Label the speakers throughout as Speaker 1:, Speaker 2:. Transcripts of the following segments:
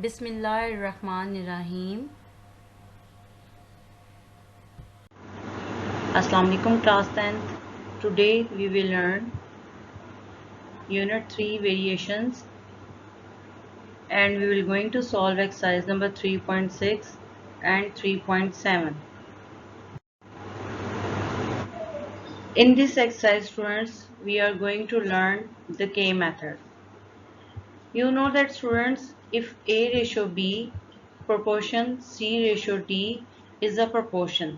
Speaker 1: बिस्मिल्लाहिर्रहमानिर्रहीम। अस्सलाम वालेकुम class 10th. Today we will learn unit 3 variations and we will going to solve exercise number 3.6 and 3.7. In this exercise, students, we are going to learn the K method. You know that, students, if A ratio B proportion C ratio D is a proportion,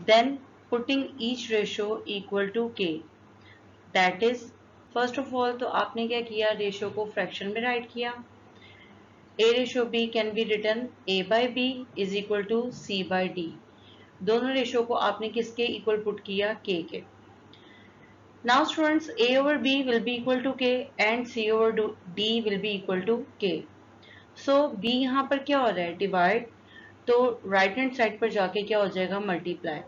Speaker 1: then putting each ratio equal to K. That is, first of all तो आपने क्या किया, ratio को fraction में write किया. A ratio B can be written A by B is equal to C by D. दोनों ratio को आपने किसके इक्वल पुट किया, K के. Now students, A over B will be equal to K and C over D will be equal to K. So B यहाँ पर क्या हो रहा है, डिवाइड, तो राइट हैंड साइड पर जाके क्या हो जाएगा, मल्टीप्लाई.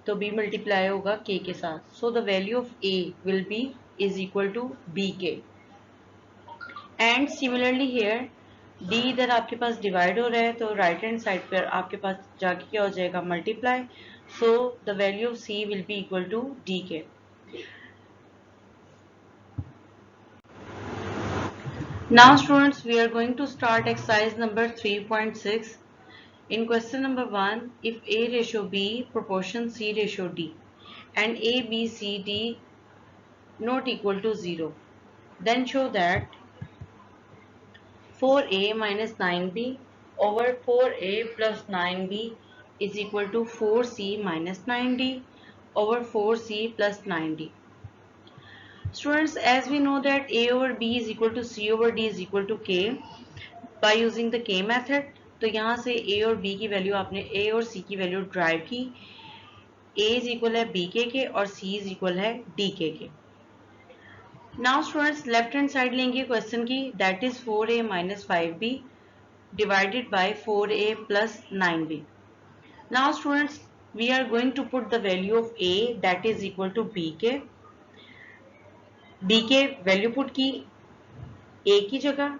Speaker 1: तो B मल्टीप्लाई होगा K के साथ. So the value of A will be is equal to BK. And similarly here D इधर आपके पास डिवाइड हो रहा है, तो राइट हैंड साइड पर आपके पास जाके क्या हो जाएगा, multiply. So the value of C will be equal to DK. Now students, we are going to start exercise number 3.6. In question number 1, if A ratio B proportion C ratio D and A, B, C, D not equal to 0, then show that 4A minus 9B over 4A plus 9B is equal to 4C minus 9D over 4C plus 9D. Students, as we know that A over B is equal to C over D is equal to K by using the K method, तो यहाँ से A और B की value आपने A और C की value derive की. A is equal है BK के और C इज इक्वल है DK के. Now students, left hand side लेंगे क्वेश्चन की, that is 4A minus 5B divided by 4A plus 9B. Now students, we are going to put the value of A that is equal to BK. BK value put की A की जगह,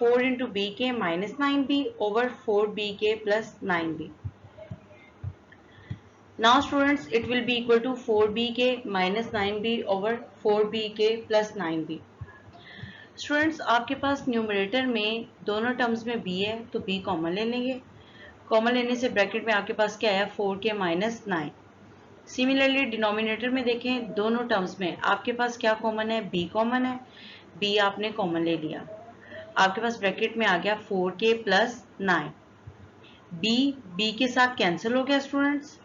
Speaker 1: 4 into BK minus 9B over 4BK plus 9B. Now students, it will be equal to 4BK minus 9B over 4BK plus 9B. Students, आपके पास numerator में दोनों terms में B है, तो B common ले लेंगे. कॉमन लेने से ब्रैकेट में आपके पास क्या आया, 4K minus 9. सिमिलरली डिनोमिनेटर में देखें, दोनों टर्म्स में आपके पास क्या कॉमन है, B कॉमन है. B आपने कॉमन ले लिया, आपके पास ब्रैकेट में आ गया 4K प्लस 9. B के साथ कैंसिल हो गया students.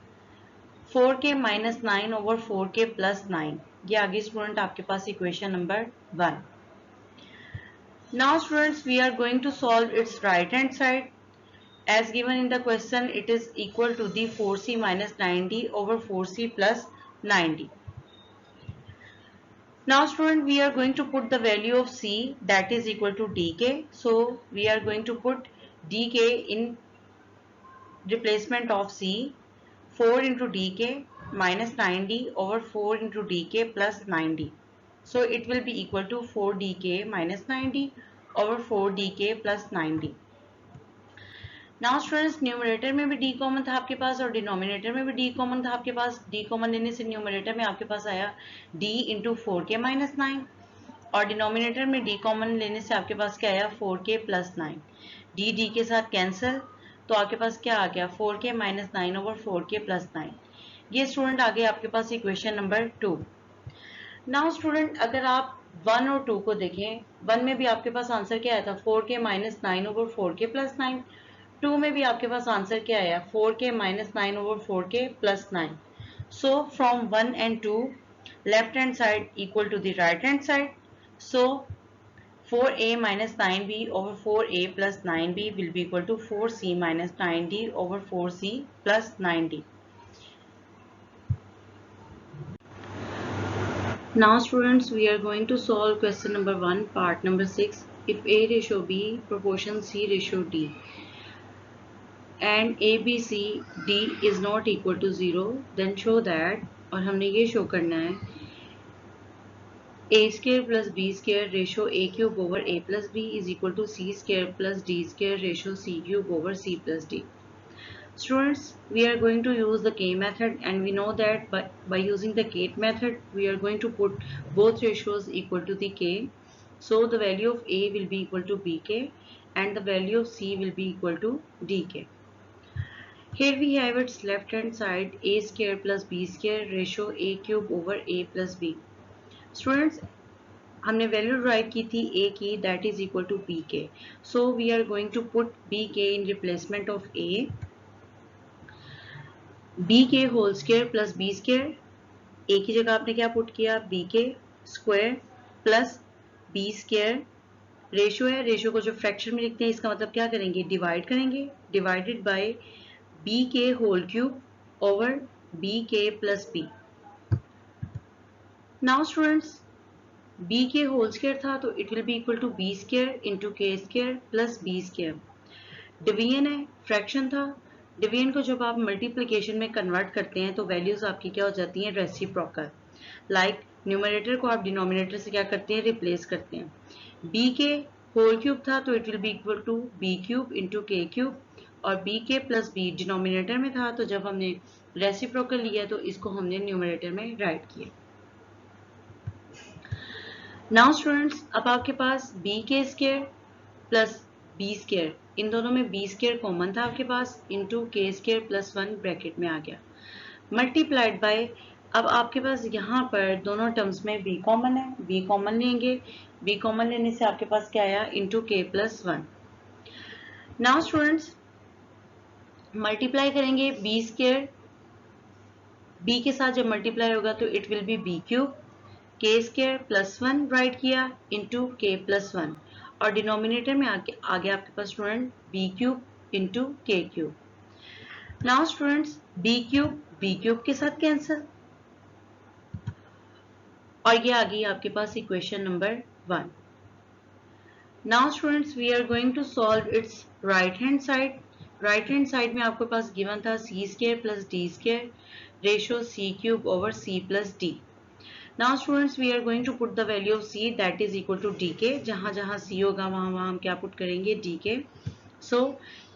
Speaker 1: 4K minus 9 over 4K plus 9, ये आ गई स्टूडेंट आपके पास equation number 1. Now students, we are going to solve its right hand side. As given in the question, it is equal to the 4C minus 9D over 4C plus 9D. Now student, we are going to put the value of C that is equal to DK. So we are going to put DK in replacement of C. 4 into DK minus 9D over 4 into DK plus 9D. So it will be equal to 4DK minus 9D over 4DK plus 9D. Now students, numerator में भी D common था आपके पास और denominator में भी D common था आपके पास. D common लेने से न्यूमरेटर में आपके पास आया D इंटू 4K माइनस 9 और डिनोमिनेटर में D कॉमन लेने से आपके पास क्या आया, 4K प्लस 9. D के साथ कैंसिल, तो आपके पास क्या आ गया, 4K minus 9 over 4K plus 9. ये स्टूडेंट आ गए आपके पास इक्वेशन नंबर 2. नाउ स्टूडेंट, अगर आप 1 और 2 को देखें, 1 में भी आपके पास आंसर क्या आया था, 4K minus 9 over 4K plus 9. 2 में भी आपके पास आंसर क्या आया, 4K minus 9 over 4K plus 9. So from 1 and 2, left hand side equal to the right hand side. So 4A minus 9B over 4A plus 9B will be equal to 4C minus 9D over 4C plus 9D. Now students, we are going to solve question number 1, part number 6. If A ratio B proportion C ratio D and ABCD is not equal to 0, then show that, और हमने ये show करना है a square plus b square ratio a cube over a plus b is equal to c square plus d square ratio c cube over c plus d. Students, we are going to use the K method, and we know that by using the K method, we are going to put both ratios equal to the K. So the value of A will be equal to BK and the value of C will be equal to DK. Here we have its left hand side A square plus B square ratio A cube over A plus B. Students, हमने value derive की थी A की, that is equal to BK. So we are going to put BK in replacement of A. B K whole square plus B square, A की जगह आपने क्या put किया, B K square plus B square. Ratio है, ratio को जो fraction में लिखते हैं इसका मतलब क्या करेंगे, डिवाइड करेंगे. Divided by B K whole cube over B के plus B. Now students, B K whole square था तो it will be equal to B square into K square plus B square. Division है, fraction था. Division को जब आप multiplication में convert करते हैं तो वैल्यूज आपकी क्या हो जाती हैं, रेसिप्रोकल. लाइक न्यूमरेटर को आप डिनोमिनेटर से क्या करते हैं, रिप्लेस करते हैं. बी के होल क्यूब था तो it will be equal to b cube into k cube, और बी के प्लस बी डिनोमिनेटर में था तो जब हमने रेसिप्रोकल लिया तो इसको हमने न्यूमरेटर में राइट किया. नाउ स्टूडेंट्स, अब आपके पास B K square plus B square, इन दोनों में बी स्क्वायर कॉमन था आपके पास, into K square plus 1 bracket में आ गया, मल्टीप्लाइड बाय. अब आपके पास यहाँ पर दोनों टर्म्स में b कॉमन है, b कॉमन लेंगे. b कॉमन लेने से आपके पास क्या आया, इंटू के प्लस 1. नाउ स्टूडेंट्स, मल्टीप्लाई करेंगे b स्क्वायर, b के साथ जब मल्टीप्लाई होगा तो it will be b cube, k square plus 1 write किया इंटू के प्लस 1, और डिनोमिनेटर में आगे आपके पास student b cube into k cube. Now students, b cube के साथ कैंसिल, और ये आ गई आपके पास equation number 1. Now students, we are going to solve its right hand side. Right hand side में आपके पास गिवन था C square plus D square ratio C cube over C plus D. Now students, we are going to put the value of c, that is equal to dk. जहां जहां c होगा वहां हम क्या पुट करेंगे, dk. So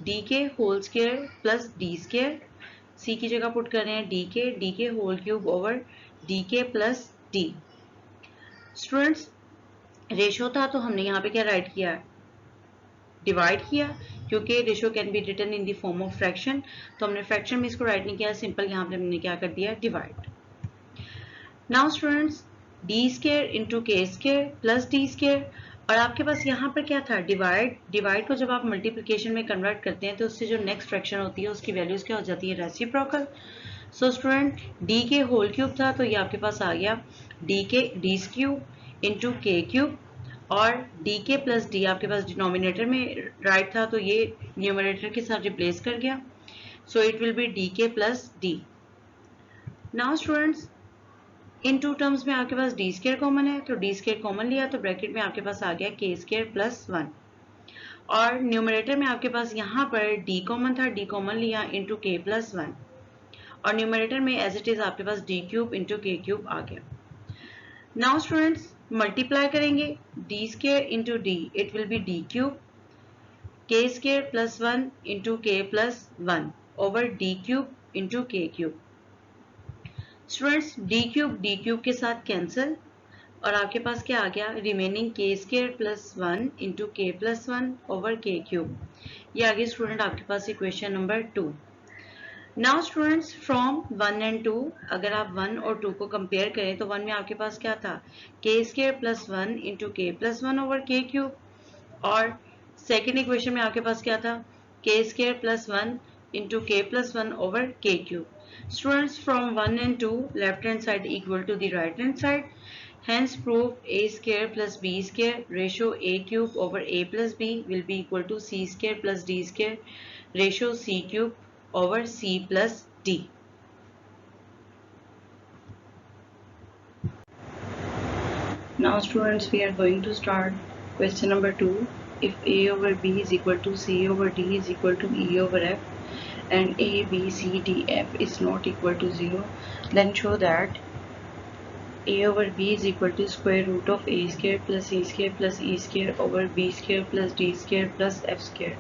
Speaker 1: dk whole square plus d square, c की जगह put कर रहे हैं dk whole cube over dk plus d. Students, ratio था तो हमने यहाँ पे क्या राइट किया, डिवाइड किया, क्योंकि ratio can be written in the form of fraction, तो हमने फ्रैक्शन में इसको राइट नहीं किया, सिंपल यहाँ पे हमने क्या कर दिया, divide. Now students, D square into K square plus D square, और आपके पास यहाँ पर क्या था, डिवाइड को जब आप मल्टीप्लिकेशन में कन्वर्ट करते हैं तो उससे जो नेक्स्ट फ्रैक्शन होती है उसकी वैल्यूज क्या हो जाती है, रेसिप्रोकल. सो स्टूडेंट, डी के होल क्यूब था तो ये आपके पास आ गया D cube into k cube, और डी के प्लस डी आपके पास डिनोमिनेटर में राइट था तो ये न्यूमरेटर के साथ रिप्लेस कर गया, so it will be D K plus D. Now students, in two terms में आपके पास डी स्क्वायर कॉमन है तो डी स्क्वायर कॉमन लिया तो ब्रैकेट में आपके पास आ गया के स्क्वायर प्लस 1, और न्यूमरेटर में आपके पास यहाँ पर डी कॉमन था, डी कॉमन लिया इंटू के प्लस 1, और न्यूमरेटर में एज इट इज आपके पास D cube into k cube आ गया. नाउ स्टूडेंट्स, मल्टीप्लाई करेंगे D square into D, it will be D cube, k square plus 1 into के plus 1 over D cube into k cube. Students, D cube के साथ cancel, और आपके पास क्या आ गया, remaining K square plus 1 into के प्लस 1 ओवर के क्यूब. ये आ गई स्टूडेंट आपके पास equation number 2. Now students, from 1 and 2, अगर आप 1 और 2 को कंपेयर करें तो 1 में आपके पास क्या था, के स्क्वायर प्लस 1 इंटू के प्लस 1 ओवर के क्यूब, और सेकेंड इक्वेशन में आपके पास क्या था, के स्क्वायर प्लस 1 इंटू के plus 1 over K cube. Students, from 1 and 2, left hand side equal to the right hand side. Hence, proof a square plus b square ratio a cube over a plus b will be equal to c square plus d square ratio c cube over c plus d. Now, students, we are going to start question number 2. If a over b is equal to c over d is equal to e over f, and a, b, c, d, f is not equal to 0, then show that A over B is equal to square root of A square plus C square plus E square over B square plus D square plus F square.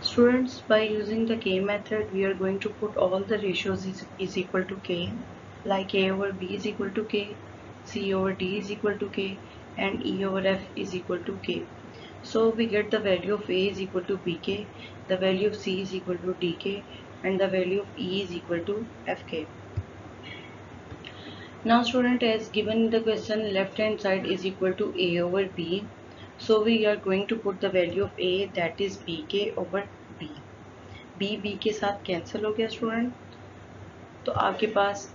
Speaker 1: Students, by using the K method, we are going to put all the ratios is equal to K, like A over B is equal to K, C over D is equal to K, and E over F is equal to K. So we get the value of A is equal to Bk, the value of C is equal to Dk, and the value of E is equal to Fk. Now student, as given in the question, left hand side is equal to A over B. So we are going to put the value of A, that is Bk over B. B के साथ cancel हो गया student, तो आपके पास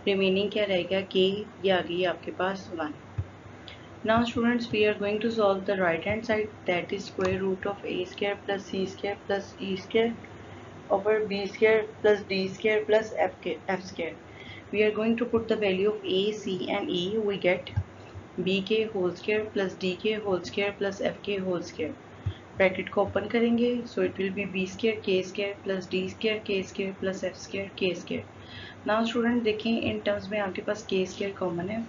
Speaker 1: remaining क्या रहेगा, K, ये आ गई आपके पास 1. Now students, we are going to solve the right hand side, that is square root of A square plus C square plus E square over B square plus D square plus F square. We are going to put the value of A, C and E. We get Bk whole square plus Dk whole square plus Fk whole square. Bracket को open करेंगे, so it will be b square k square plus D square k square plus F square k square. Now student देखें, in terms में आपके पास के square common है,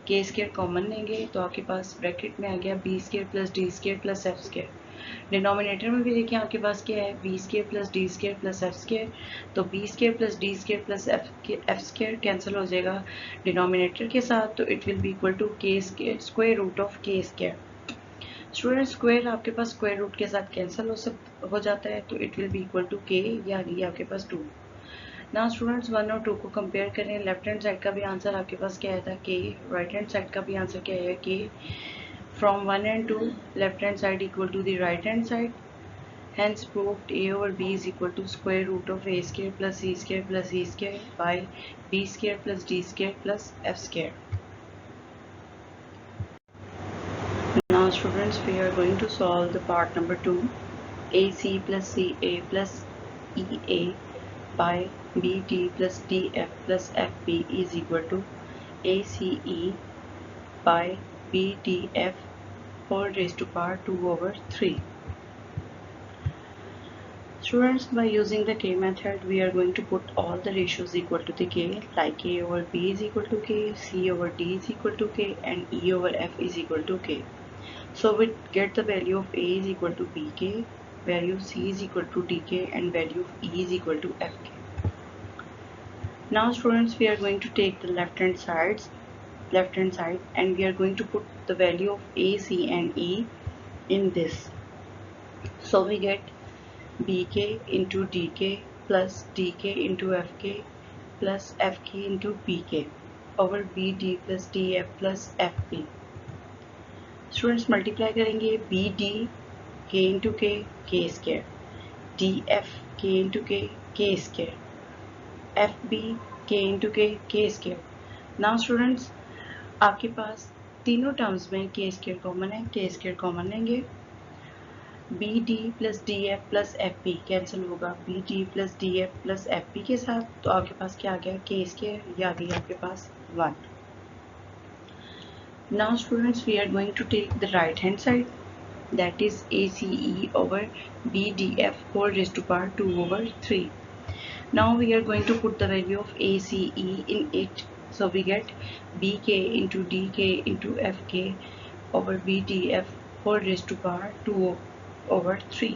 Speaker 1: K square common लेंगे तो आपके पास ब्रैकेट में आ गया B square plus D square plus F square. Denominator में भी देखिए आपके पास क्या है, B square plus D square plus F square, तो B square plus D square plus F square cancel हो जाएगा डिनोमिनेटर के साथ, तो it will be equal to K square root of K square. Student, square आपके पास square root के साथ कैंसिल हो जाता है, तो it will be equal to k, या आ गई आपके पास 2. ना स्टूडेंट्स 1 और 2 को कंपेयर करें, लेफ्ट हैंड साइड का भी आंसर आपके पास क्या आया था, के, राइट हैंड साइड का भी आंसर क्या है, k. From 1 and 2 left hand side equal to the right hand side, hence proved A over B is equal to square root of A square plus C square plus E square by B square plus D square plus F square. Now students, we are going to solve the part number 2, AC plus CA plus EA by BD plus DF plus FB is equal to ACE by BDF whole raised to power 2 over 3. Students, by using the K method, we are going to put all the ratios equal to the K, like A over B is equal to K, C over D is equal to K, and E over F is equal to K. So we get the value of A is equal to Bk, value of C is equal to Dk, and value of E is equal to Fk. Now students, we are going to take the left hand side, and we are going to put the value of A, C and E in this. So we get Bk into Dk plus Dk into Fk plus Fk into Bk over Bd plus Df plus Fb. Students multiply करेंगे, B D के into K square, D F के into K square, F B के into K square. Now students, आपके पास तीनों terms में के square common है, K square common लेंगे, B D plus D F plus F B cancel होगा B D plus D F plus F B के साथ, तो आपके पास क्या आ गया, के स्क्वायर, या आ गई आपके पास 1. Now students, we are going to take the right hand side, that is ACE over BDF whole raised to power 2 over 3. Now we are going to put the value of ACE in it. So we get BK into DK into FK over BDF whole raised to power 2 over 3.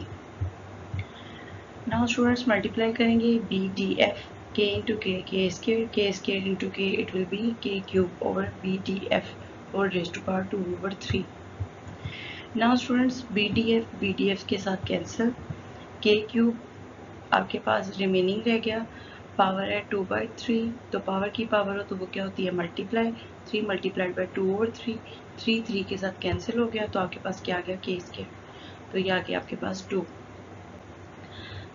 Speaker 1: Now students, multiply करेंगे BDF K into K square into K, it will be K cube over BDF whole raised to power 2 over 3. Now students, BDF के साथ cancel, K cube आपके पास remaining रह गया, power है 2/3, तो power की power हो तो वो क्या होती है, मल्टीप्लाई, 3 मल्टीप्लाइड बाई 2 over 3, 3 के साथ कैंसिल हो गया, तो आपके पास क्या आ गया, के स्क्वायर, तो ये आ गया आपके पास 2.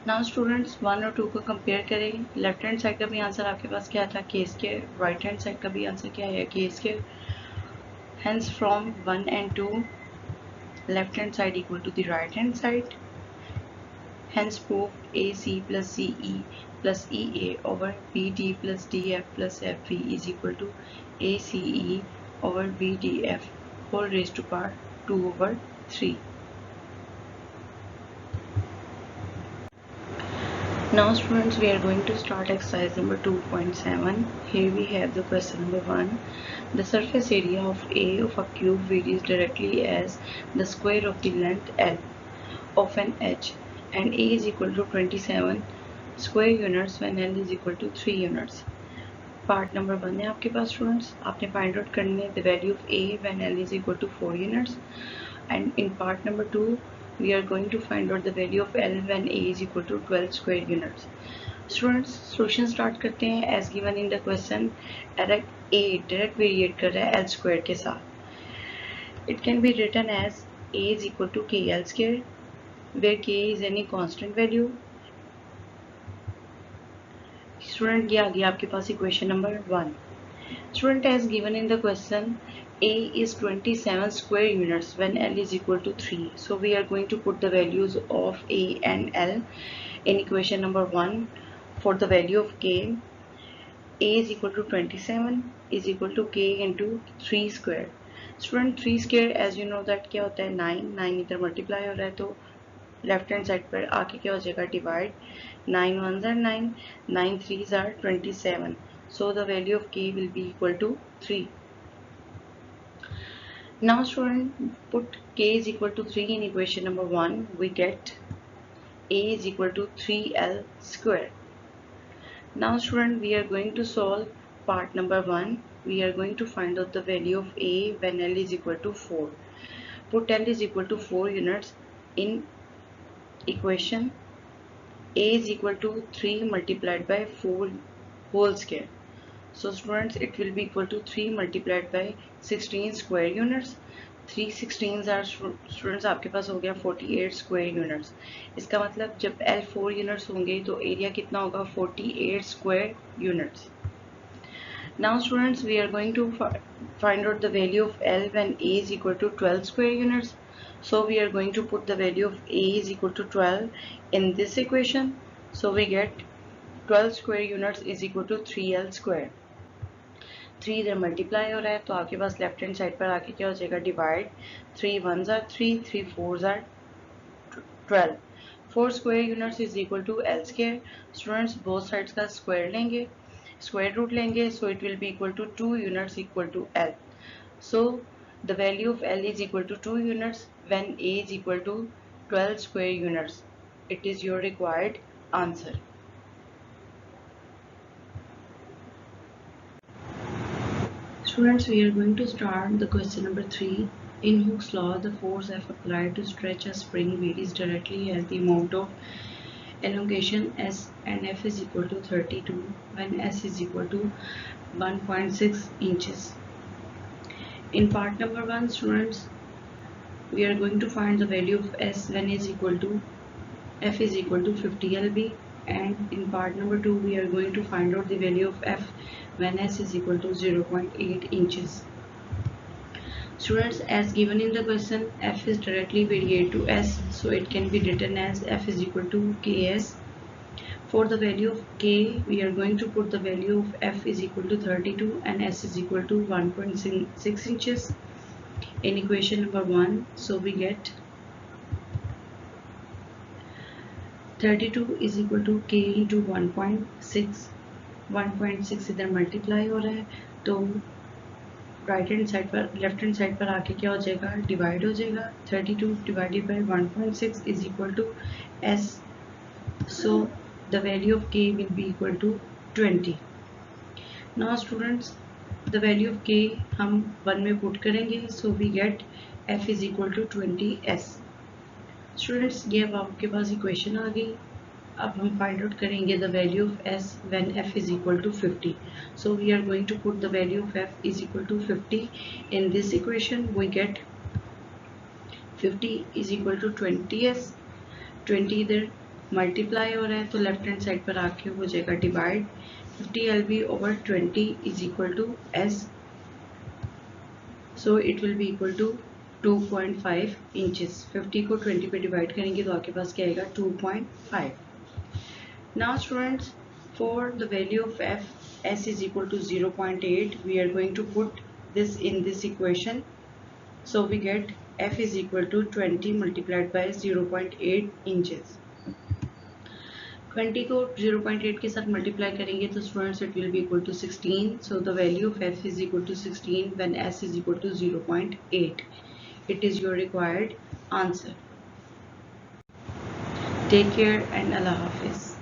Speaker 1: नाउ स्टूडेंट्स, 1 और 2 को कंपेयर करें, लेफ्ट हैंड साइड का भी आंसर आपके पास क्या था, के स्क्वायर, राइट हैंड साइड का भी आंसर क्या है, K square. Hence from 1 and 2 left hand side equal to the right hand side, hence proved AC plus CE plus EA over BD plus DF plus FB is equal to ACE over BDF whole raised to power 2 over 3. Now students, we are going to start exercise number 2.7. Here we have the question number 1. The surface area of A of a cube varies directly as the square of the length L of an edge, and A is equal to 27 square units when L is equal to 3 units. Part number 1 है आपके पास students, आपने find out करनी है the value of A when L is equal to 4 units, and in part number 2 we are going to find out the value of L when A is equal to 12 square units. Students, solution start करते हैं as given in the question. Direct variate कर रहा है L square के साथ. It can be written as A is equal to KL square, where K is any constant value. Student, ये आ गया आपके पास equation number 1. Student, as given in the question, A is 27 square units when L is equal to 3. So we are going to put the values of A and L in equation number 1. For the value of K, A is equal to 27 is equal to K into 3 square. Student, 3 square as you know that क्या होता है 9 इधर multiply हो रहा है तो left hand side पर आके क्या हो जाएगा divide. 9 ones are 9, 9 threes are 27. So the value of K will be equal to 3. Now student, put K is equal to 3 in equation number 1. We get A is equal to 3L square. Now student, we are going to solve part number 1. We are going to find out the value of A when L is equal to 4. Put L is equal to 4 units in equation. A is equal to 3 multiplied by 4 whole square. So students, it will be equal to 3 multiplied by 16 square units. 3 16s are students आपके पास हो गया 48 square units. इसका मतलब जब L 4 units होंगे तो area कितना होगा 48 square units. Now students, we are going to find out the value of L when A is equal to 12 square units. So we are going to put the value of A is equal to 12 in this equation. So we get 12 square units is equal to 3L square. 3 इधर multiply हो रहा है तो आपके पास left hand side पर आके क्या हो जाएगा divide. 3 ones are 3, 3 fours are 12. 4 square units is equal to L square. Students, both sides का स्क्वायर लेंगे, स्क्वायर रूट लेंगे, so it will be equal to 2 units equal to L. So the value of L is equal to 2 units when A is equal to 12 square units. It is your required answer. Students, we are going to start the question number 3. In Hooke's law, the force F applied to stretch a spring varies directly as the amount of elongation S and F is equal to 32 when S is equal to 1.6 inches. In part number 1, students, we are going to find the value of S when is equal to F is equal to 50 lb, and in part number 2 we are going to find out the value of F when S is equal to 0.8 inches. Students, as given in the question, F is directly variate to S, so it can be written as F is equal to Ks. For the value of K, we are going to put the value of F is equal to 32 and S is equal to 1.6 inches in equation number 1. So we get 32 is equal to K into 1.6. 1.6 इधर multiply हो रहा है तो right hand side पर left hand side पर आके क्या हो जाएगा डिवाइड हो जाएगा. 32 divided by 1.6 is equal to S. So the value of K will be equal to 20. Now students, the value of K हम 1 में पुट करेंगे, so we get F is equal to 20S. Students, ये अब आपके पास इक्वेशन आ गई. अब हम फाइंड आउट करेंगे the value of S when F is equal to 50. So we are going to put the value of F is equal to 50 in this equation. We get 50 is equal to 20S. 20 इधर multiply हो रहा है तो left hand side पर आके हो जाएगा divide. 50 LB over 20 is equal to S. So it will be equal to 2.5 inches. 50 को 20 पे डिवाइड करेंगे तो आपके पास क्या आएगा 2.5. Now students, for the value of F, S is equal to 0.8. We are going to put this in this equation. So we get F is equal to 20 multiplied by 0.8 inches. 20 को 0.8 के साथ multiply करेंगे तो students it will be equal to 16. So the value of f is equal to 16 when s is equal to 0.8. It is your required answer. Take care and Allah Hafiz.